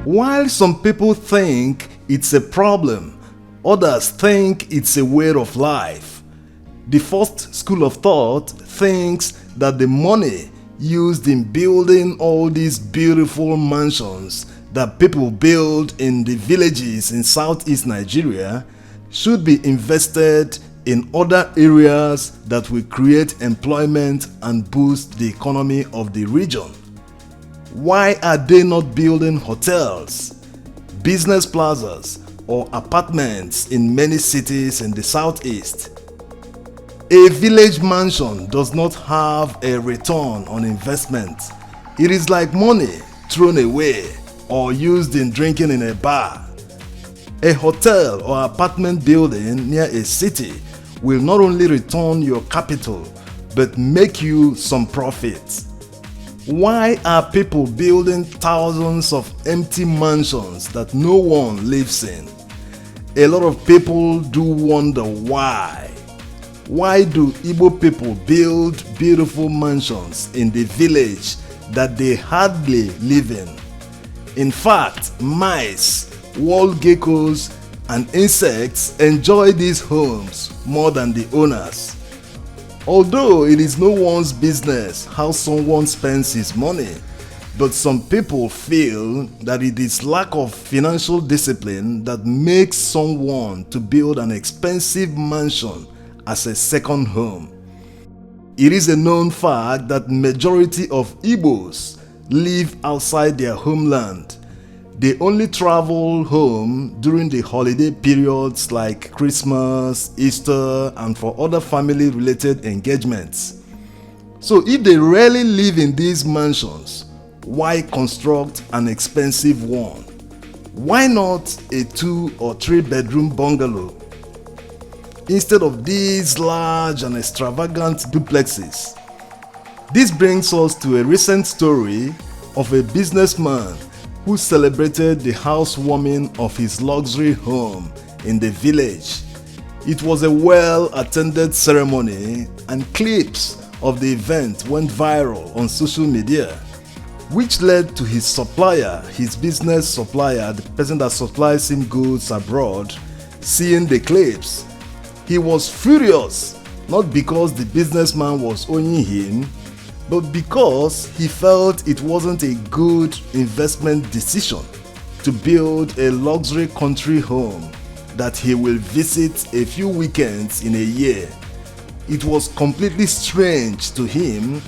While some people think it's a problem, others think it's a way of life. The first school of thought thinks that the money used in building all these beautiful mansions that people build in the villages in southeast Nigeria should be invested in other areas that will create employment and boost the economy of the region. Why are they not building hotels, business plazas, or apartments in many cities in the southeast? A village mansion does not have a return on investment. It is like money thrown away or used in drinking in a bar. A hotel or apartment building near a city will not only return your capital but make you some profit. Why are people building thousands of empty mansions that no one lives in? A lot of people do wonder why. Why do Igbo people build beautiful mansions in the village that they hardly live in? In fact, mice, wall geckos, and insects enjoy these homes more than the owners. Although it is no one's business how someone spends his money, but some people feel that it is lack of financial discipline that makes someone to build an expensive mansion as a second home. It is a known fact that majority of Igbos live outside their homeland. They only travel home during the holiday periods like Christmas, Easter, and for other family-related engagements. So if they rarely live in these mansions, why construct an expensive one? Why not a 2 or 3 bedroom bungalow instead of these large and extravagant duplexes? This brings us to a recent story of a businessman who celebrated the housewarming of his luxury home in the village. It was a well-attended ceremony, and clips of the event went viral on social media, which led to his supplier, his business supplier, the person that supplies him goods abroad, seeing the clips. He was furious, not because the businessman was owing him, but because he felt it wasn't a good investment decision to build a luxury country home that he will visit a few weekends in a year. It was completely strange to him.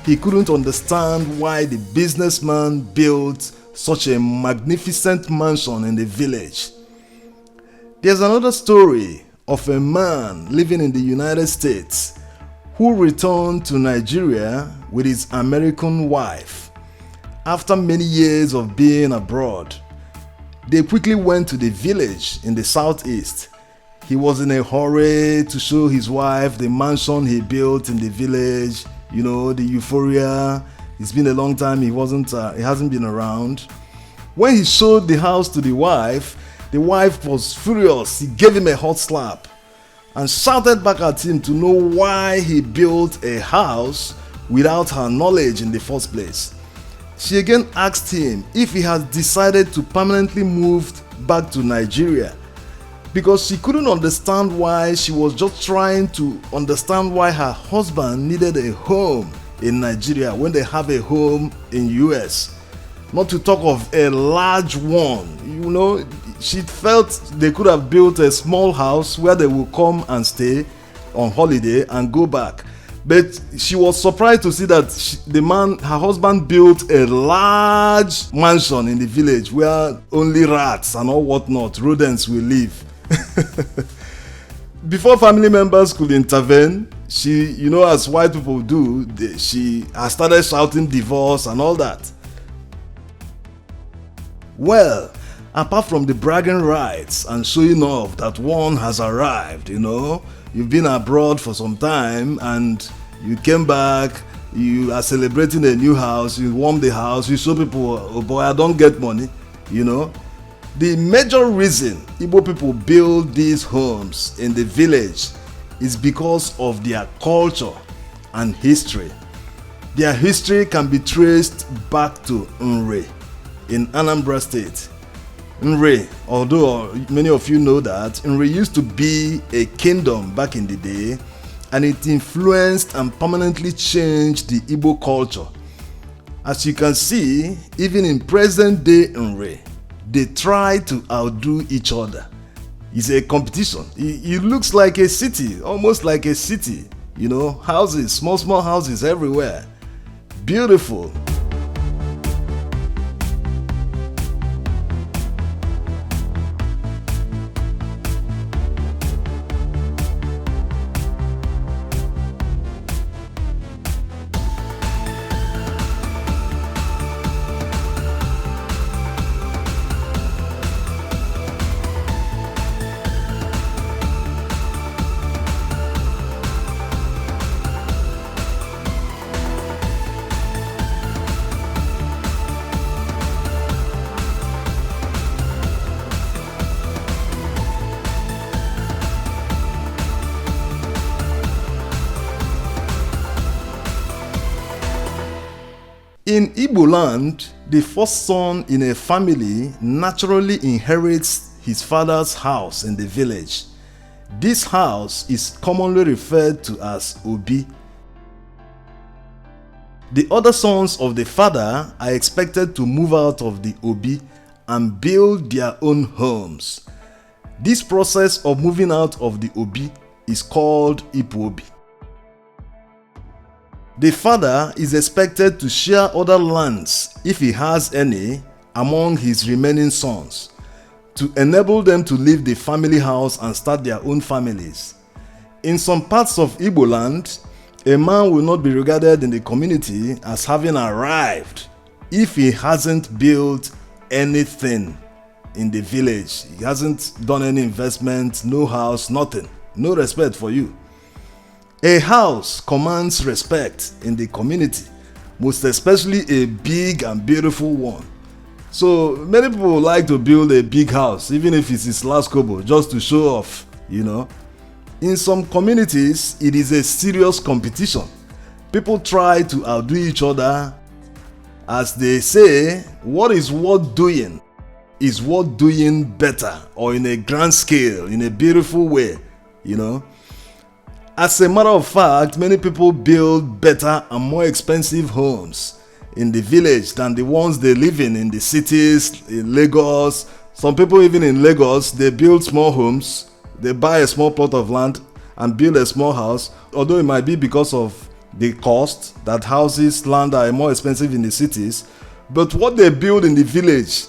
He couldn't understand why the businessman built such a magnificent mansion in the village. There's another story of a man living in the United States who returned to Nigeria with his American wife. After many years of being abroad, they quickly went to the village in the southeast. He was in a hurry to show his wife the mansion he built in the village, the euphoria. It's been a long time he hasn't been around. When he showed the house to the wife was furious. He gave him a hot slap and shouted back at him to know why he built a house without her knowledge in the first place. She again asked him if he had decided to permanently move back to Nigeria, because she couldn't understand why. She was just trying to understand why her husband needed a home in Nigeria when they have a home in US. Not to talk of a large one. She felt they could have built a small house where they would come and stay on holiday and go back. But she was surprised to see that her husband built a large mansion in the village where only rats and all whatnot, rodents will live. Before family members could intervene, she, as white people do, she has started shouting divorce and all that. Well, apart from the bragging rights and showing off that one has arrived, you've been abroad for some time and you came back, you are celebrating a new house, you warm the house, you show people, oh boy, I don't get money, The major reason Igbo people build these homes in the village is because of their culture and history. Their history can be traced back to Nre, in Anambra State. Nri, although many of you know that, Nri used to be a kingdom back in the day, and it influenced and permanently changed the Igbo culture. As you can see, even in present day Nri, they try to outdo each other. It's a competition. It looks like a city, almost like a city. You know, houses, small houses everywhere. Beautiful. In Igbo land, the first son in a family naturally inherits his father's house in the village. This house is commonly referred to as Obi. The other sons of the father are expected to move out of the Obi and build their own homes. This process of moving out of the Obi is called Ipu Obi. The father is expected to share other lands, if he has any, among his remaining sons, to enable them to leave the family house and start their own families. In some parts of Igbo land, a man will not be regarded in the community as having arrived if he hasn't built anything in the village. He hasn't done any investment, no house, nothing. No respect for you. A house commands respect in the community, most especially a big and beautiful one. So many people like to build a big house, even if it's his last kobo, just to show off, you know. In some communities, it is a serious competition. People try to outdo each other. As they say, what is worth doing is worth doing better, or in a grand scale, in a beautiful way, you know. As a matter of fact, many people build better and more expensive homes in the village than the ones they live in the cities, in Lagos. Some people even in Lagos, they build small homes, they buy a small plot of land and build a small house, although it might be because of the cost that houses, land are more expensive in the cities. But what they build in the village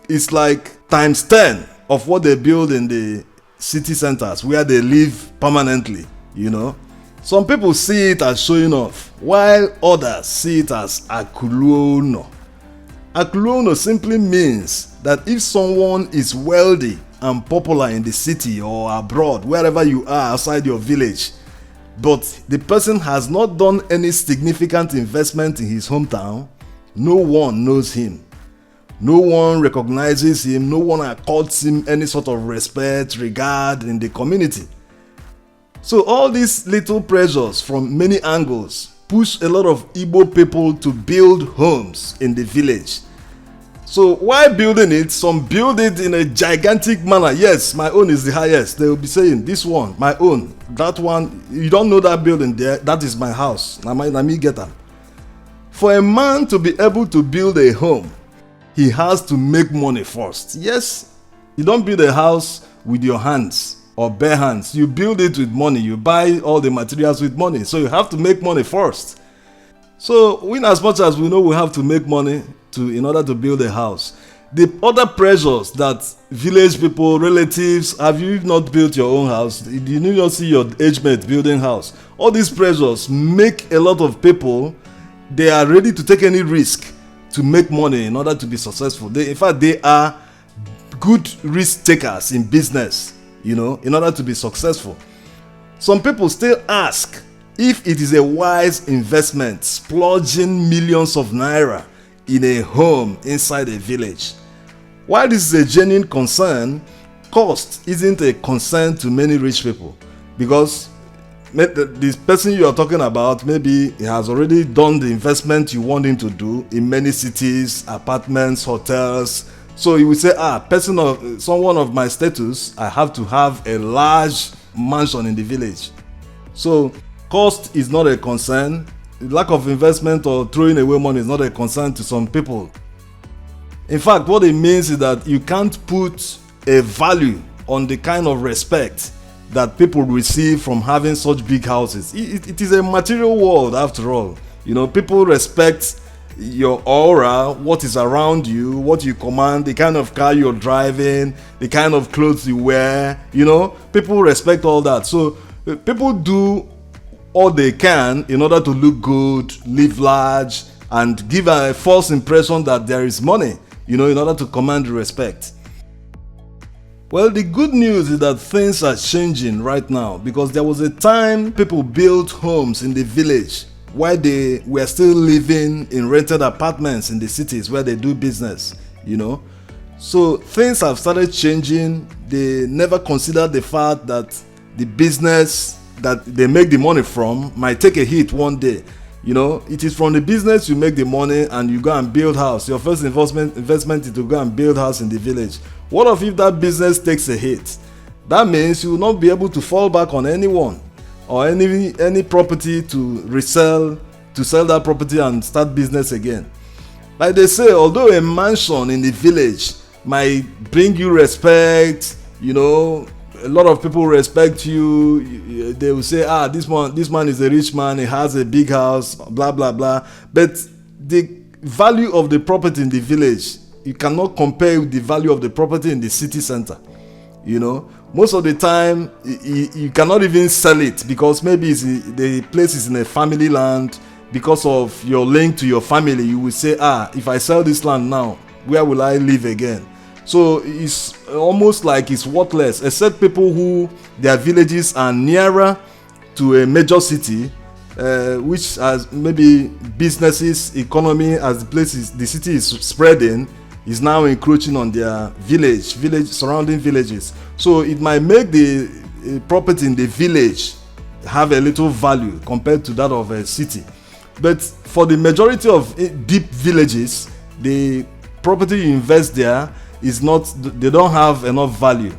is like times 10 of what they build in the city centers where they live permanently. You know, some people see it as showing off, while others see it as akuluono. Akuluono simply means that if someone is wealthy and popular in the city or abroad, wherever you are outside your village, but the person has not done any significant investment in his hometown, no one knows him. No one recognizes him, no one accords him any sort of respect, regard in the community. So all these little pressures from many angles push a lot of Igbo people to build homes in the village. So while building it, some build it in a gigantic manner. Yes, my own is the highest. They will be saying, this one, my own. That one, you don't know that building there, that is my house. Let me get them. For a man to be able to build a home, he has to make money first. Yes, you don't build a house with your hands or bare hands. You build it with money. You buy all the materials with money. So you have to make money first. So in as much as we know we have to make money in order to build a house, the other pressures that village people, relatives, have you not built your own house? Did you not see your age mate building house? All these pressures make a lot of people, they are ready to take any risk to make money in order to be successful. In fact, they are good risk takers in business, you know, in order to be successful. Some people still ask if it is a wise investment splurging millions of naira in a home inside a village. While this is a genuine concern, cost isn't a concern to many rich people, because this person you are talking about, maybe he has already done the investment you want him to do in many cities, apartments, hotels. So he will say, someone of my status, I have to have a large mansion in the village. So cost is not a concern. Lack of investment or throwing away money is not a concern to some people. In fact, what it means is that you can't put a value on the kind of respect that people receive from having such big houses. It is a material world after all. People respect your aura, what is around you, what you command, the kind of car you're driving, the kind of clothes you wear. People respect all that. So people do all they can in order to look good, live large, and give a false impression that there is money, in order to command respect. Well, the good news is that things are changing right now, because there was a time people built homes in the village while they were still living in rented apartments in the cities where they do business, So things have started changing. They never considered the fact that the business that they make the money from might take a hit one day. It is from the business you make the money and you go and build house. Your first investment is to go and build house in the village. What if that business takes a hit? That means you will not be able to fall back on anyone or any property to resell, to sell that property and start business again. Like they say, although a mansion in the village might bring you respect, a lot of people respect you. They will say, this man is a rich man, he has a big house, blah blah blah. But the value of the property in the village, you cannot compare with the value of the property in the city center. Most of the time you cannot even sell it, because maybe the place is in a family land. Because of your link to your family, you will say, if I sell this land now, where will I live again? So it's almost like it's worthless, except people who their villages are nearer to a major city, which has maybe businesses, economy, as the city is spreading, is now encroaching on their village surrounding villages. So it might make the property in the village have a little value compared to that of a city. But for the majority of deep villages, the property you invest there they don't have enough value,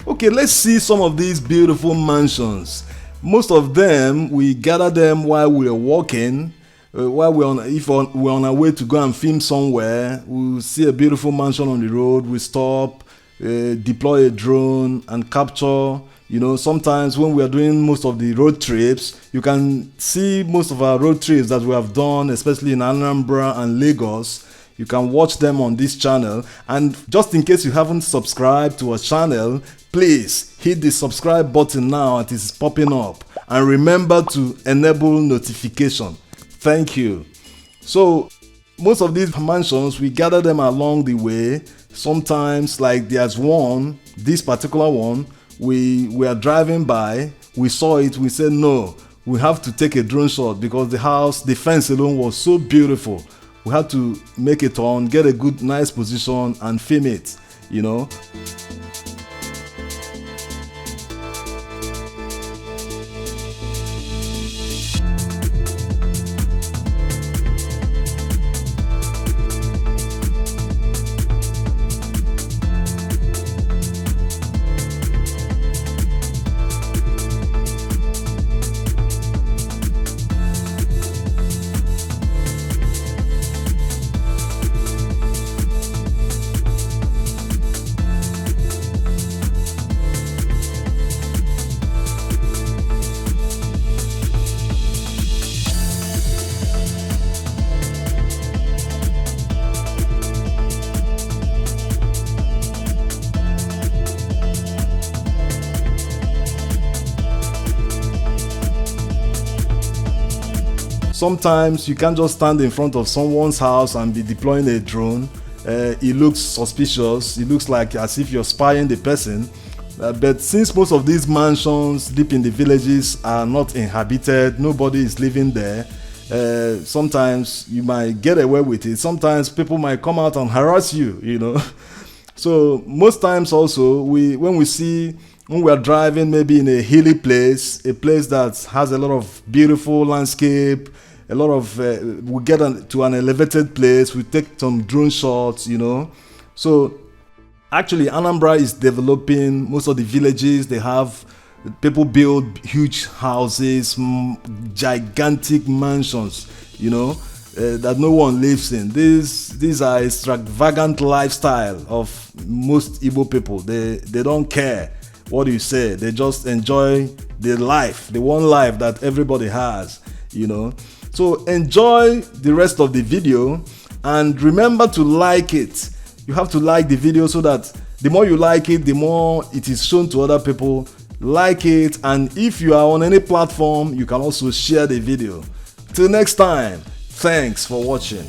Okay, let's see some of these beautiful mansions. Most of them, we gather them while we're walking, while if we're on our way to go and film somewhere. We'll see a beautiful mansion on the road, we stop, deploy a drone and capture. Sometimes when we are doing most of the road trips, you can see most of our road trips that we have done, especially in Anambra and Lagos. You can watch them on this channel. And just in case you haven't subscribed to our channel, please hit the subscribe button now as it is popping up. And remember to enable notification. Thank you. So most of these mansions, we gather them along the way. Sometimes, like there's one, this particular one, we are driving by, we saw it, we said no, we have to take a drone shot, because the fence alone was so beautiful. We had to make a turn, get a good nice position and film it. Sometimes you can't just stand in front of someone's house and be deploying a drone. It looks suspicious. It looks like as if you're spying the person. But since most of these mansions deep in the villages are not inhabited, nobody is living there, sometimes you might get away with it. Sometimes people might come out and harass you, So most times also when we are driving maybe in a hilly place, a place that has a lot of beautiful landscape, a lot of we get to an elevated place, we take some drone shots, So actually, Anambra is developing. Most of the villages, they have people build huge houses, gigantic mansions, that no one lives in. These are extravagant lifestyle of most Igbo people. They don't care what you say. They just enjoy the one life that everybody has, So enjoy the rest of the video and remember to like it. You have to like the video so that the more you like it, the more it is shown to other people. Like it, and if you are on any platform, you can also share the video. Till next time, thanks for watching.